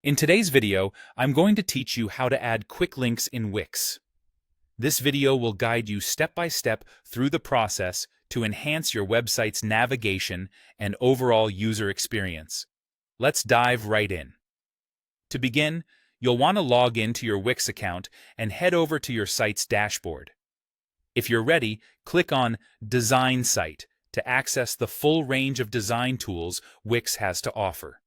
In today's video, I'm going to teach you how to add quick links in Wix. This video will guide you step by step through the process to enhance your website's navigation and overall user experience. Let's dive right in. To begin, you'll want to log into your Wix account and head over to your site's dashboard. If you're ready, click on Design Site to access the full range of design tools Wix has to offer.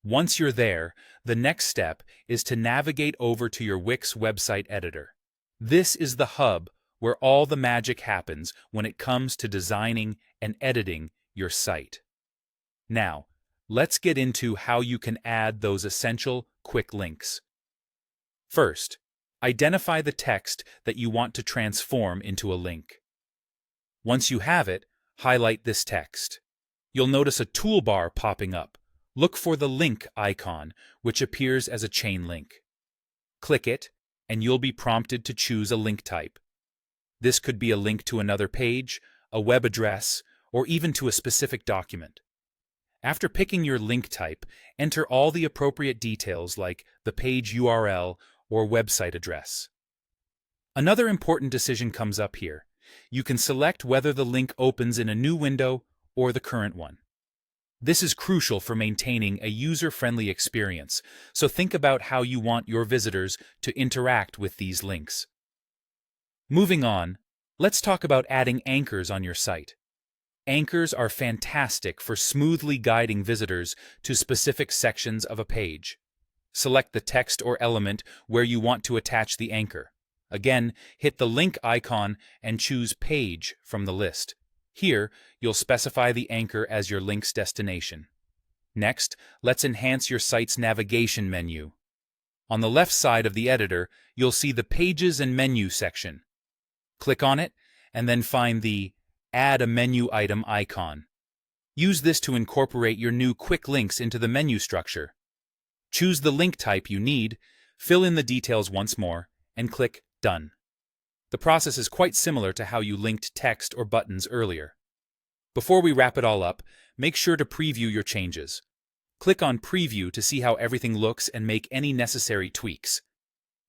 Once you're there, the next step is to navigate over to your Wix website editor. This is the hub where all the magic happens when it comes to designing and editing your site. Now, let's get into how you can add those essential quick links. First, identify the text that you want to transform into a link. Once you have it, highlight this text. You'll notice a toolbar popping up. Look for the link icon, which appears as a chain link. Click it, and you'll be prompted to choose a link type. This could be a link to another page, a web address, or even to a specific document. After picking your link type, enter all the appropriate details like the page URL or website address. Another important decision comes up here. You can select whether the link opens in a new window or the current one. This is crucial for maintaining a user-friendly experience, so think about how you want your visitors to interact with these links. Moving on, let's talk about adding anchors on your site. Anchors are fantastic for smoothly guiding visitors to specific sections of a page. Select the text or element where you want to attach the anchor. Again, hit the link icon and choose Page from the list. Here, you'll specify the anchor as your link's destination. Next, let's enhance your site's navigation menu. On the left side of the editor, you'll see the Pages and Menu section. Click on it, and then find the Add a Menu Item icon. Use this to incorporate your new quick links into the menu structure. Choose the link type you need, fill in the details once more, and click Done. The process is quite similar to how you linked text or buttons earlier. Before we wrap it all up, make sure to preview your changes. Click on Preview to see how everything looks and make any necessary tweaks.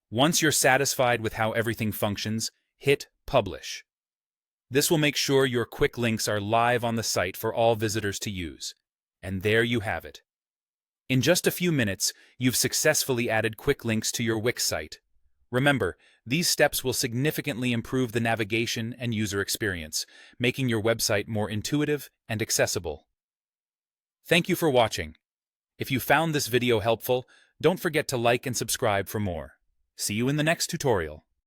Once you're satisfied with how everything functions, hit Publish. This will make sure your quick links are live on the site for all visitors to use. And there you have it. In just a few minutes, you've successfully added quick links to your Wix site. Remember, these steps will significantly improve the navigation and user experience, making your website more intuitive and accessible. Thank you for watching. If you found this video helpful, don't forget to like and subscribe for more. See you in the next tutorial.